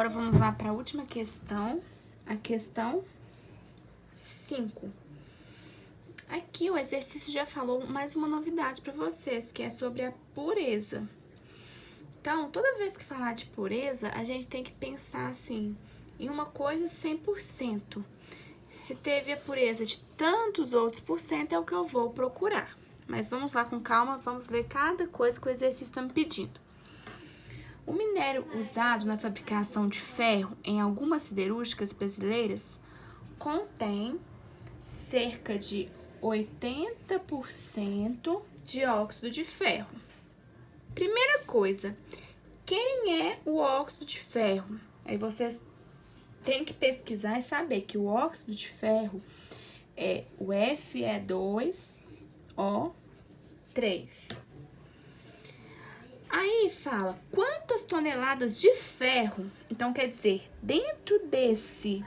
agora vamos lá para a última questão, a questão 5. Aqui o exercício já falou mais uma novidade para vocês, que é sobre a pureza. Então, toda vez que falar de pureza, a gente tem que pensar assim, em uma coisa 100%. Se teve a pureza de tantos outros por cento, é o que eu vou procurar. Mas vamos lá com calma, vamos ler cada coisa que o exercício está me pedindo. O minério usado na fabricação de ferro em algumas siderúrgicas brasileiras contém cerca de 80% de óxido de ferro. Primeira coisa, quem é o óxido de ferro? Aí vocês têm que pesquisar e saber que o óxido de ferro é o Fe2O3. Aí fala quantas toneladas de ferro, então quer dizer, dentro desse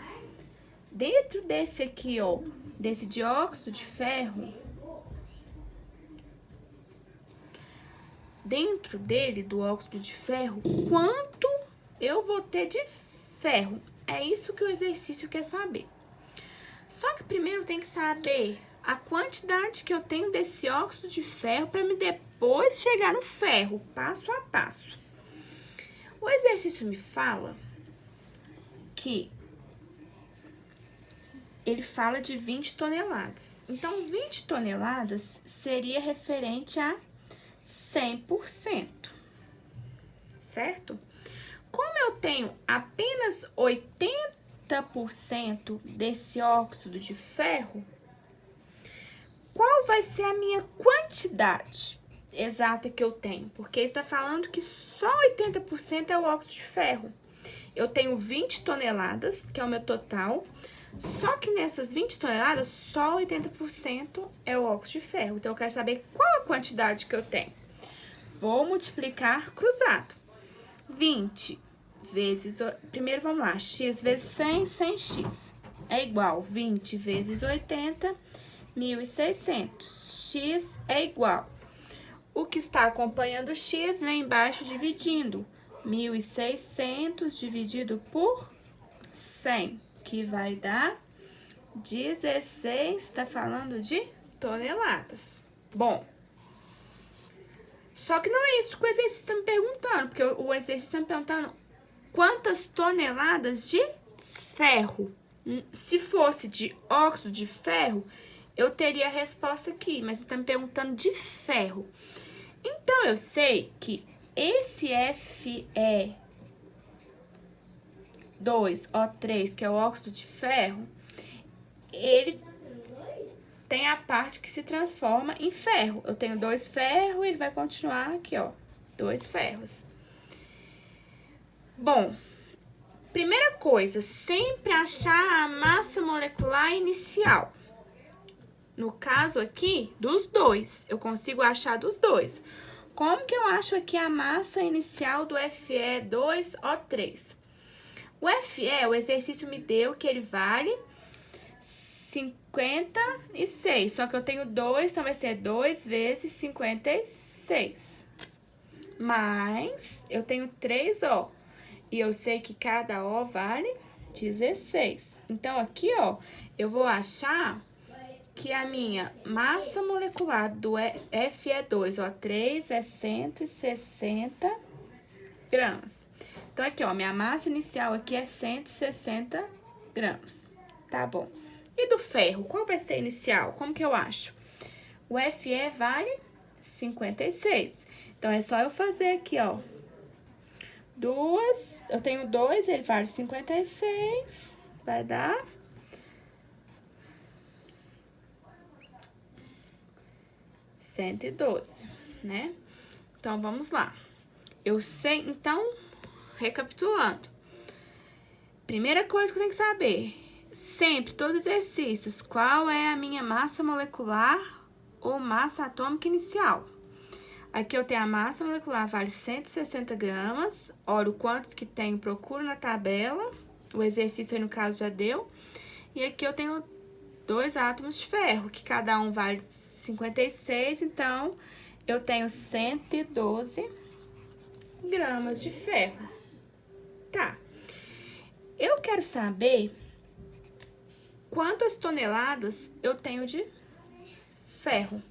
aqui, ó, desse dióxido de ferro, dentro dele, do óxido de ferro, quanto eu vou ter de ferro? É isso que o exercício quer saber. Só que primeiro tem que saber a quantidade que eu tenho desse óxido de ferro para me depois chegar no ferro, passo a passo. O exercício me fala que ele fala de 20 toneladas. Então, 20 toneladas seria referente a 100%, certo? Como eu tenho apenas 80% desse óxido de ferro, qual vai ser a minha quantidade exata que eu tenho? Porque está falando que só 80% é o óxido de ferro. Eu tenho 20 toneladas, que é o meu total, só que nessas 20 toneladas, só 80% é o óxido de ferro. Então, eu quero saber qual a quantidade que eu tenho. Vou multiplicar cruzado. 20 vezes... Primeiro, vamos lá. X vezes 100, 100x. É igual 20 vezes 80, 1.600. X é igual. O que está acompanhando o x vem embaixo dividindo. 1.600 dividido por 100, que vai dar 16, está falando de toneladas. Bom, só que não é isso que o exercício está me perguntando, porque o exercício está me perguntando quantas toneladas de ferro. Se fosse de óxido de ferro, eu teria a resposta aqui, mas está me perguntando de ferro. Então, eu sei que esse Fe2O3, que é o óxido de ferro, ele tem a parte que se transforma em ferro. Eu tenho 2 ferros, ele vai continuar aqui, ó, 2 ferros. Bom, primeira coisa, sempre achar a massa molecular inicial. No caso aqui, dos dois, eu consigo achar dos dois. Como que eu acho aqui a massa inicial do Fe2O3? O Fe, o exercício me deu que ele vale 56, só que eu tenho 2, então vai ser 2 vezes 56. Mas eu tenho 3 O, e eu sei que cada O vale 16. Então, aqui, ó, eu vou achar que a minha massa molecular do Fe2O3 é 160 gramas. Então, aqui, ó, minha massa inicial aqui é 160 gramas, tá bom? E do ferro, qual vai ser a inicial? Como que eu acho? O Fe vale 56. Então, é só eu fazer aqui, ó, eu tenho 2, ele vale 56, vai dar 112, né? Então, vamos lá. Eu sei, então, recapitulando. Primeira coisa que eu tenho que saber, sempre, todos os exercícios, qual é a minha massa molecular ou massa atômica inicial? Aqui eu tenho a massa molecular, vale 160 gramas. Olha o quantos que tem, procuro na tabela. O exercício aí, no caso, já deu. E aqui eu tenho 2 átomos de ferro, que cada um vale 56, então, eu tenho 112 gramas de ferro. Tá. Eu quero saber quantas toneladas eu tenho de ferro.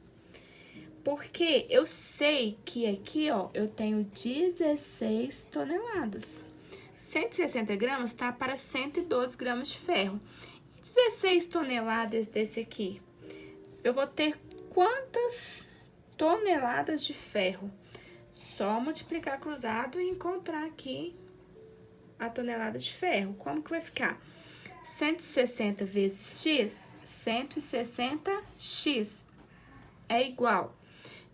Porque eu sei que aqui, ó, eu tenho 16 toneladas. 160 gramas tá para 112 gramas de ferro. E 16 toneladas desse aqui, eu vou ter quantas toneladas de ferro? Só multiplicar cruzado e encontrar aqui a tonelada de ferro. Como que vai ficar? 160 vezes x, 160x é igual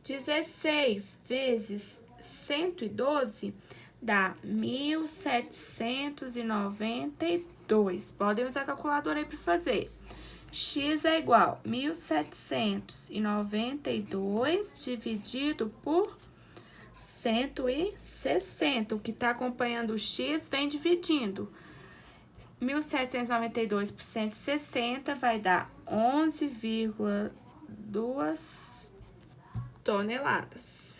16 vezes 112 dá 1.792. Podem usar a calculadora aí para fazer. X é igual a 1.792 dividido por 160. O que está acompanhando o X vem dividindo. 1.792 por 160 vai dar 11,2 toneladas.